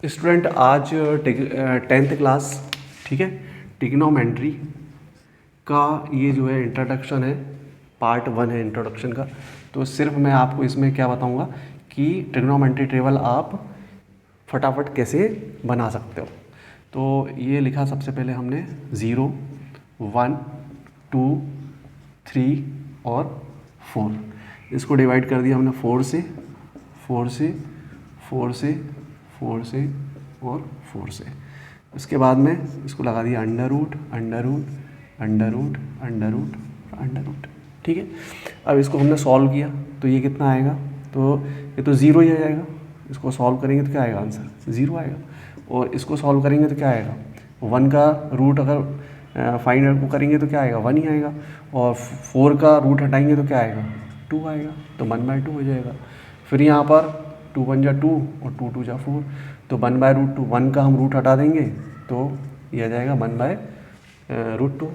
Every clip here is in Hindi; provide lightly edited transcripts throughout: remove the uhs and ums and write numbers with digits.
स्टूडेंट आज 10th क्लास, ठीक है, ट्रिग्नोमेट्री का ये जो है इंट्रोडक्शन है, पार्ट 1 है इंट्रोडक्शन का। तो सिर्फ मैं आपको इसमें क्या बताऊंगा कि ट्रिग्नोमेट्री टेबल आप फटाफट कैसे बना सकते हो। तो ये लिखा सबसे पहले हमने 0, 1, 2, 3 और 4। इसको डिवाइड कर दिया हमने 4 से, 4 से, 4 से, 4 से और 4 से। इसके बाद में इसको लगा दिया under root, under root, under root, under root, under root, ठीक है। अब इसको हमने सॉल्व किया तो ये कितना आएगा, तो ये तो 0 ही आ जाएगा। इसको सॉल्व करेंगे तो क्या आएगा, आंसर 0 आएगा। और इसको सॉल्व करेंगे तो क्या आएगा, 1 का रूट अगर फाइंड आउट करेंगे तो क्या आएगा, 1 ही आएगा। और 4 का रूट हटाएंगे तो क्या आएगा, 2 आएगा, तो 1/2 हो जाएगा। फिर यहाँ पर 2 1 जा 2 और 2 2 जा 4, तो 1/√2, 1 का हम रूट हटा देंगे तो ये आ जाएगा 1/√2।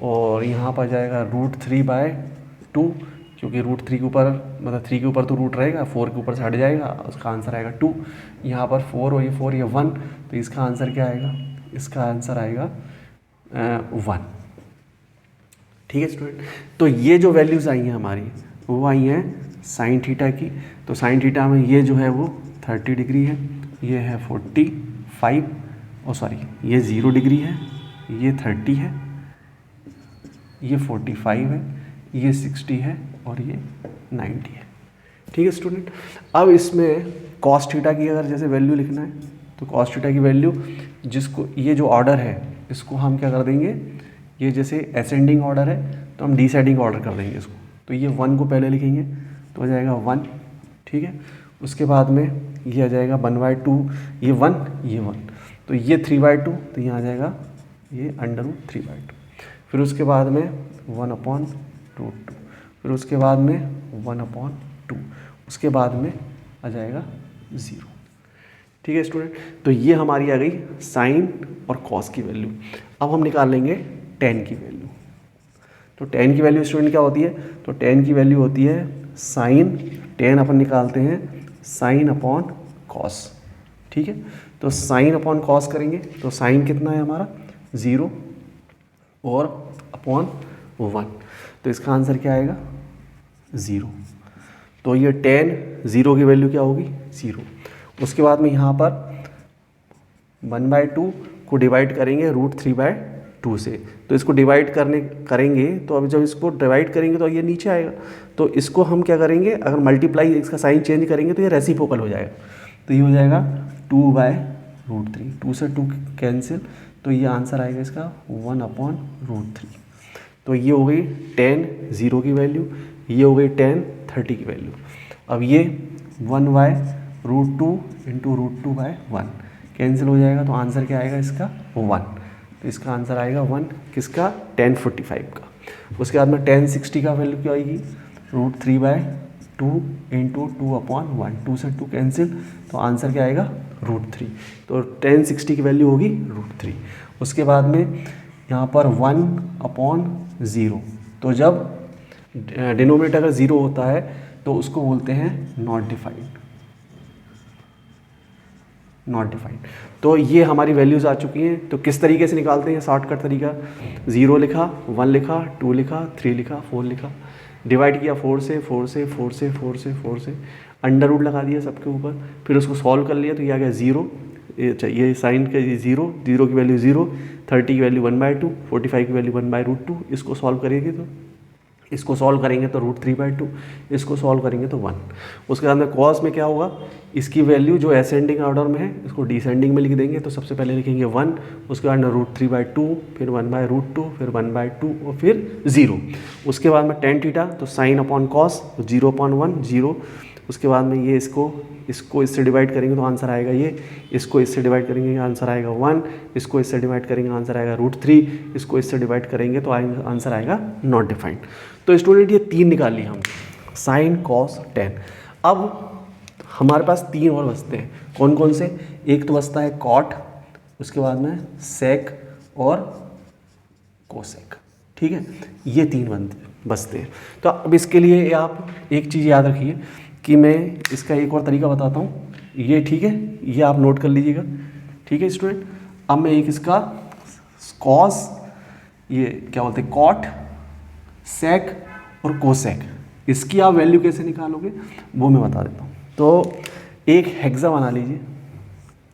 और यहाँ पर जाएगा √3/2, क्योंकि √3 के ऊपर मतलब 3 के ऊपर तो रूट रहेगा, 4 के ऊपर से हट जाएगा, उसका आंसर आएगा 2। यहाँ पर 4 और ये 4 ये 1, तो इसका आंसर क्या आएगा, इसका आंसर आएगा 1, ठीक है स्टूडेंट। तो ये जो वैल्यूज़ आई हैं हमारी वो आई हैं साइन थीटा की। तो साइन थीटा में ये जो है वो 30 डिग्री है, ये है 45, और सॉरी ये 0 डिग्री है, ये 30 है, ये 45 है, ये 60 है और ये 90 है, ठीक है स्टूडेंट। अब इसमें कॉस थीटा की अगर जैसे वैल्यू लिखना है तो कॉस थीटा की वैल्यू, जिसको ये जो ऑर्डर है इसको हम क्या कर देंगे, ये जैसे असेंडिंग ऑर्डर है तो हम डिसेंडिंग ऑर्डर कर देंगे इसको। तो ये 1 को पहले लिखेंगे तो हो जाएगा 1, ठीक है। उसके बाद में ये आ जाएगा 1/2, ये 1, ये 1, तो ये 3/2, तो यहाँ आ जाएगा ये √3/2। फिर उसके बाद में 1/√2, फिर उसके बाद में 1/2, उसके बाद में आ जाएगा 0, ठीक है स्टूडेंट। तो ये हमारी आ गई साइन और कॉस की वैल्यू। अब हम निकाल लेंगे टेन की वैल्यू। तो टेन की वैल्यू स्टूडेंट क्या होती है, तो टेन की वैल्यू होती है साइन, टेन अपन निकालते हैं साइन अपॉन कॉस, ठीक है। तो साइन अपॉन कॉस करेंगे तो साइन कितना है हमारा 0 और अपॉन 1, तो इसका आंसर क्या आएगा 0। तो ये टेन 0 की वैल्यू क्या होगी 0। उसके बाद में यहाँ पर 1/2 को डिवाइड करेंगे √3/2 से, तो इसको डिवाइड करेंगे तो अब जब इसको डिवाइड करेंगे तो ये नीचे आएगा। तो इसको हम क्या करेंगे, अगर मल्टीप्लाई इसका साइन चेंज करेंगे तो ये रेसिप्रोकल हो जाएगा। तो ये हो जाएगा 2/√3, 2 से 2 कैंसिल, तो ये आंसर आएगा इसका 1/√3। तो ये हो गई टेन 0 की वैल्यू, ये हो गई टेन 30 की वैल्यू। अब ये 1/√2 इंटू √2/1 कैंसिल हो जाएगा, तो आंसर क्या आएगा इसका 1। तो इसका आंसर आएगा 1 किसका, tan 45 का। उसके बाद में tan 60 का वैल्यू क्या आएगी, √3/2 इंटू 2/1, 2 से 2 कैंसिल, तो आंसर क्या आएगा √3। तो tan 60 की वैल्यू होगी √3। उसके बाद में यहाँ पर 1/0, तो जब डिनोमिनेटर अगर 0 होता है तो उसको बोलते हैं नॉट डिफाइंड, नॉट डिफाइंड। तो ये हमारी वैल्यूज़ आ चुकी हैं। तो किस तरीके से निकालते हैं, शॉर्टकट तरीका, 0 लिखा, 1 लिखा, 2 लिखा, 3 लिखा, 4 लिखा, डिवाइड किया 4 से, 4 से, 4 से, 4 से, 4 से, अंडर रूट लगा दिया सबके ऊपर, फिर उसको सॉल्व कर लिया तो ये आ गया 0। ये साइन का 0, 0 की वैल्यू 0, 30 की वैल्यू 1/2, 45 की वैल्यू 1/√2। इसको सॉल्व करेंगे तो इसको सॉल्व करेंगे तो √3/2, इसको सॉल्व करेंगे तो 1। उसके बाद में कॉस में क्या होगा, इसकी वैल्यू जो असेंडिंग ऑर्डर में है इसको डिसेंडिंग में लिख देंगे। तो सबसे पहले लिखेंगे 1, उसके बाद √3/2, फिर 1/√2, फिर 1/2 और फिर 0। उसके बाद में tan थीटा, तो साइन अपॉन कॉस, तो 0/1 0। उसके बाद में ये इसको इससे डिवाइड करेंगे तो आंसर आएगा ये, इसको इससे डिवाइड करेंगे आंसर आएगा 1, इसको इससे डिवाइड करेंगे आंसर आएगा √3, इसको इससे डिवाइड करेंगे तो आंसर आएगा नॉट डिफाइंड। तो स्टूडेंट ये 3 निकाल लिया हम, साइन कॉस टेन। अब हमारे पास 3 और बचते हैं, कौन कौन से, एक तो बचता है कॉट, उसके बाद में सेक और कोसेक, ठीक है, ये 3 बचते हैं। तो अब इसके लिए आप एक चीज़ याद रखिए कि मैं इसका एक और तरीका बताता हूँ ये ठीक है, ये आप नोट कर लीजिएगा। ठीक है स्टूडेंट, अब मैं एक इसका कॉस, ये क्या बोलते हैं, कॉट, सेक और कोसेक, इसकी आप वैल्यू कैसे निकालोगे वो मैं बता देता हूँ। तो एक हेक्सा बना लीजिए।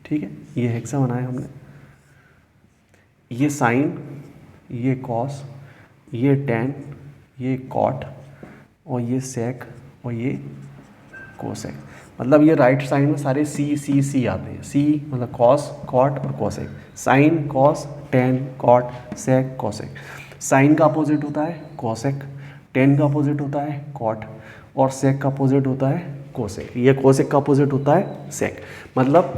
ठीक है, ये हेक्सा बनाया हमने, ये साइन, ये कॉस, ये टेन, ये कॉट और ये सेक और ये कोसेक। मतलब ये राइट साइड में सारे सी सी सी आते हैं। सी मतलब कॉस, कॉट और cosec. Sine, cos, tan, cot, sec, cosec. Sine का अपोजिट होता है कोसेक, टेन का अपोजिट होता है कॉट और सेक का अपोजिट होता है कोसेक। ये कोसेक का अपोजिट होता है सेक। मतलब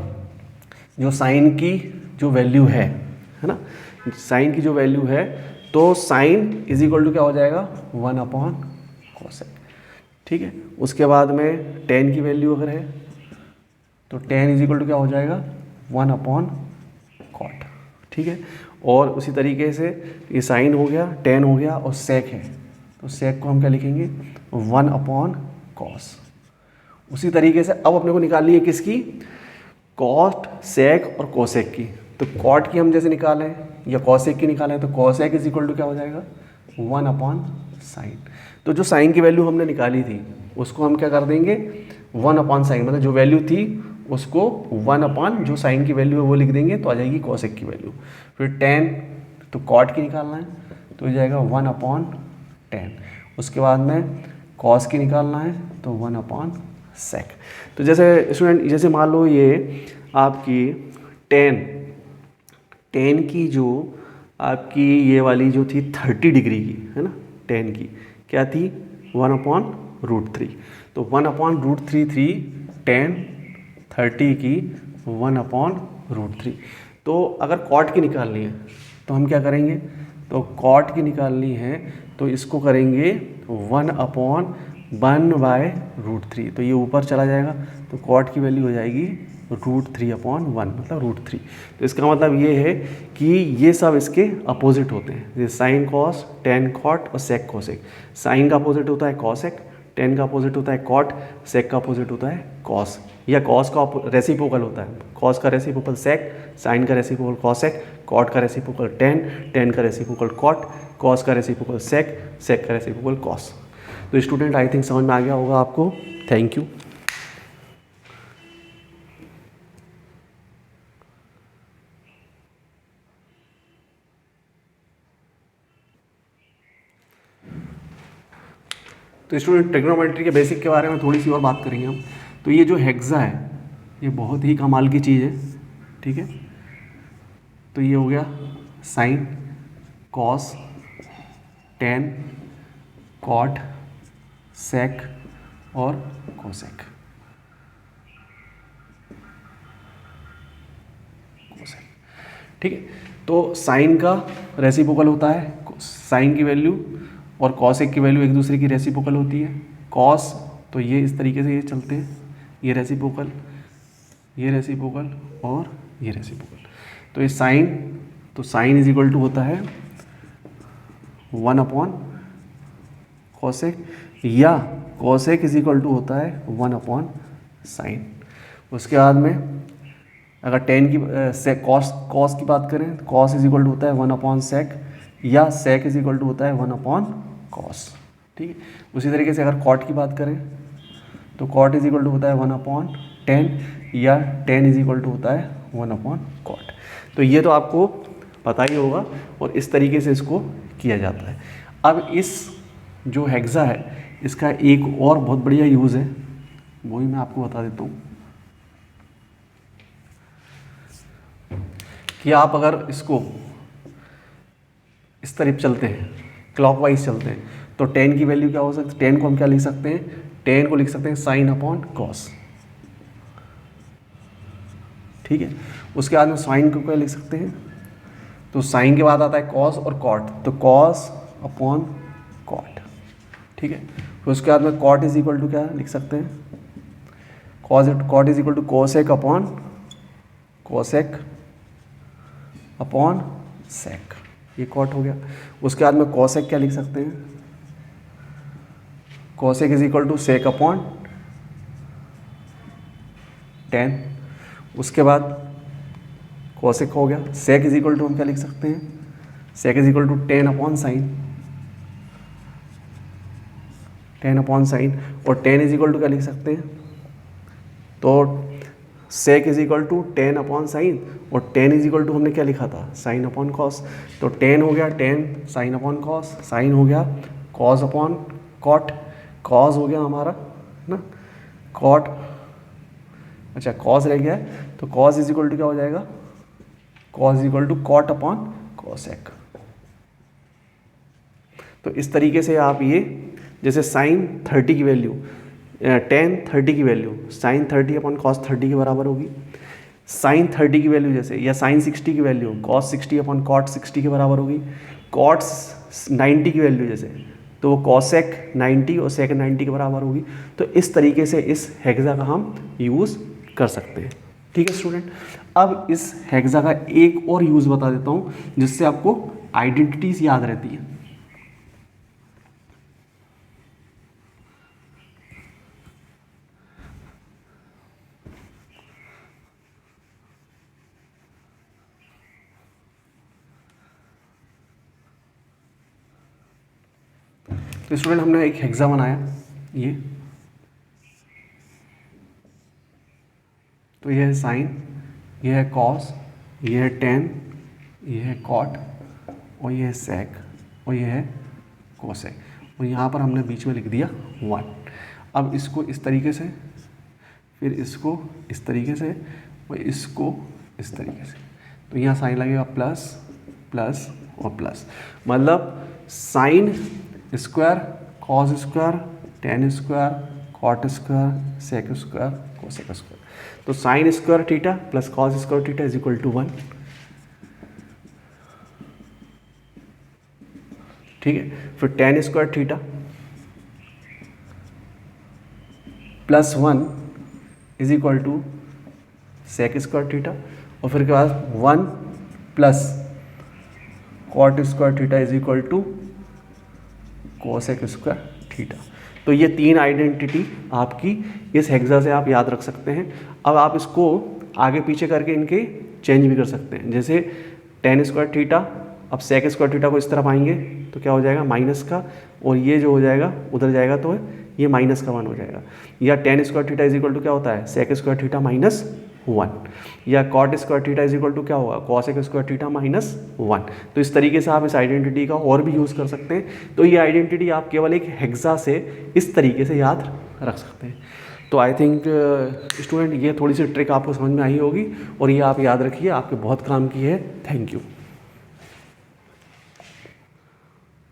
जो साइन की जो वैल्यू है ना, साइन की जो वैल्यू है, तो साइन इज इक्वल टू क्या हो जाएगा, 1 अपॉन कोसेक। ठीक है, उसके बाद में टेन की वैल्यू अगर है तो टेन इज इक्वल टू क्या हो जाएगा, 1 अपॉन कॉट। ठीक है, और उसी तरीके से ये साइन हो गया, टेन हो गया और सेक है, तो सेक को हम क्या लिखेंगे, 1 अपॉन कॉस। उसी तरीके से अब अपने को निकालनी है किसकी, कॉट, सेक और कोसेक की। तो कॉट की हम जैसे निकालें या कोसेक की निकालें, तो कोसेक इज इक्वल टू क्या हो जाएगा, 1 अपॉन साइन। तो जो साइन की वैल्यू हमने निकाली थी उसको हम क्या कर देंगे, 1 अपॉन साइन, मतलब जो वैल्यू थी उसको 1 अपॉन जो साइन की वैल्यू है वो लिख देंगे, तो आ जाएगी कोसेक की वैल्यू। फिर टेन, तो कॉट की निकालना है तो हो जाएगा 1 अपॉन टेन। उसके बाद में कॉस की निकालना है तो 1 अपॉन सेक। तो जैसे स्टूडेंट, जैसे मान लो ये आपकी टेन की जो आपकी ये वाली जो थी 30 डिग्री की है ना, टेन की क्या थी, 1 अपॉन रूट थ्री। तो 1 अपॉन रूट थ्री थी टेन 30 की 1 अपॉन रूट थ्री। तो अगर कॉट की निकालनी है तो हम क्या करेंगे, तो कॉट की निकालनी है तो इसको करेंगे 1 अपॉन 1/√3। तो ये ऊपर चला जाएगा तो कॉट की वैल्यू हो जाएगी √3 अपॉन 1, मतलब √3। तो इसका मतलब ये है कि ये सब इसके अपोजिट होते हैं, जैसे साइन कॉस, टेन कॉट और सेक कोसेक। साइन का अपोजिट होता है कॉसेक, टेन का अपोजिट होता है कॉट, सेक का अपोजिट होता है कॉस, या कॉस का रेसिप्रोकल होता है। कॉस का रेसिप्रोकल सेक, साइन का रेसिप्रोकल कॉसेक, कॉट का रेसिप्रोकल टेन, टेन का रेसिप्रोकल कॉट, कॉस का रेसिप्रोकल सेक, सेक का रेसिप्रोकल कॉस। तो स्टूडेंट आई थिंक समझ में आ गया होगा आपको। Thank you. तो स्टूडेंट ट्रिग्नोमेट्री के बेसिक के बारे में थोड़ी सी और बात करेंगे हम। तो ये जो हेक्सा है ये बहुत ही कमाल की चीज़ है। ठीक है, तो ये हो गया साइन, कॉस, टेन, कॉट, सेक और कोसेक। ठीक है, तो साइन का रेसिप्रोकल होता है साइन की वैल्यू, और कॉसेक की वैल्यू एक दूसरे की रेसिप्रोकल होती है। कॉस तो ये इस तरीके से ये चलते हैं, ये रेसिप्रोकल, ये रेसिप्रोकल और ये रेसिप्रोकल। तो ये साइन, तो साइन इज इक्वल टू होता है 1 अपॉन कॉसेक, या कॉसेक इज इक्वल टू होता है 1 अपॉन साइन। उसके बाद में अगर टेन की कॉस की बात करें तो कॉस इज इक्वल टू होता है 1 अपॉन सेक, या सेक इज इक्वल टू होता है 1 अपॉन कॉस। ठीक है, उसी तरीके से अगर कॉट की बात करें तो कॉट इज इक्वल टू होता है 1 अपॉन टेन, या टेन इज इक्वल टू होता है 1 अपॉन कॉट। तो ये तो आपको पता ही होगा, और इस तरीके से इसको किया जाता है। अब इस जो हेक्सा है इसका एक और बहुत बढ़िया यूज़ है, वही मैं आपको बता देता हूँ कि आप अगर इसको इस तरफ चलते हैं, क्लॉकवाइज चलते हैं, तो टेन की वैल्यू क्या हो सकती है, टेन को हम क्या लिख सकते हैं, टेन को लिख सकते हैं साइन अपॉन कॉस। ठीक है, उसके बाद में साइन को क्या लिख सकते हैं, तो साइन के बाद आता है कॉस और कॉट, तो कॉस अपॉन कॉट। ठीक है, फिर उसके बाद में कॉट इज इक्वल टू क्या लिख सकते हैं, cot is equal to cosec upon cosec upon sec, ये कॉट हो गया। उसके बाद में कोसेक क्या लिख सकते हैं, cosec is equal to sec upon 10। उसके बाद कोसेक हो गया। सेक इज इक्वल टू हम क्या लिख सकते हैं, sec is equal to 10 upon sine, 10 upon sine, और 10 इज इक्वल टू क्या लिख सकते हैं, तो sec is equal to 10 upon sine, और 10 इज इक्वल टू हमने क्या लिखा था, साइन अपॉन कॉस। तो 10 हो गया 10 साइन अपॉन कॉस, साइन हो गया कॉस अपॉन कॉट, कॉस हो गया हमारा ना कॉट, अच्छा कॉस रह गया है, तो कॉस इज इक्वल टू क्या हो जाएगा, cos is equal to cot upon cosec. तो इस तरीके से आप ये, जैसे साइन 30 की वैल्यू 10 30 की वैल्यू साइन 30 अपॉन कॉस 30 के बराबर होगी, साइन 30 की वैल्यू जैसे, या साइन 60 की वैल्यू कॉस 60 अपॉन कॉट 60 के बराबर होगी, कॉट 90 की वैल्यू जैसे, तो वो कॉसेक 90 और सेक 90 के बराबर होगी। तो इस तरीके से इस हेक्सा का हम यूज़ कर सकते हैं। ठीक है स्टूडेंट, अब इस हेक्सा का एक और यूज़ बता देता हूँ जिससे आपको आइडेंटिटीज़ याद रहती है। तो स्टूडेंट हमने एक हेक्सा बनाया ये, तो ये है साइन, ये है कॉस, ये है टेन, ये है कॉट, और ये है सेक, और ये है कोसेक, और यहाँ पर हमने बीच में लिख दिया 1। अब इसको इस तरीके से, फिर इसको इस तरीके से, और इसको इस तरीके से, तो यहाँ साइन लगेगा प्लस प्लस और प्लस, मतलब sine square cos square tan square cot square sec square cosec square. तो sine square theta plus cos square theta is equal to 1। ठीक है, फिर tan square theta plus 1 is equal to sec square theta, और फिर के बाद 1 plus cot square theta is equal to cosec square theta. तो ये तीन आइडेंटिटी आपकी इस हेक्सा से आप याद रख सकते हैं। अब आप इसको आगे पीछे करके इनके चेंज भी कर सकते हैं, जैसे टेन स्क्वायर थीटा, अब सेक स्क्वायर थीटा को इस तरफ आएंगे तो क्या हो जाएगा माइनस का, और ये जो हो जाएगा उधर जाएगा तो ये माइनस का 1 हो जाएगा। या tan square theta is equal to क्या होता है, सेक स्क्वायर थीटा माइनस 1, या cot square theta is equal to क्या होगा, कॉसेक स्क्वायर थीटा माइनस 1। तो इस तरीके से आप इस आइडेंटिटी का और भी यूज़ कर सकते हैं। तो ये आइडेंटिटी आप केवल एक हेक्सा से इस तरीके से याद रख सकते हैं। तो आई थिंक स्टूडेंट ये थोड़ी सी ट्रिक आपको समझ में आई होगी, और ये आप याद रखिए, आपके बहुत काम की है। Thank you.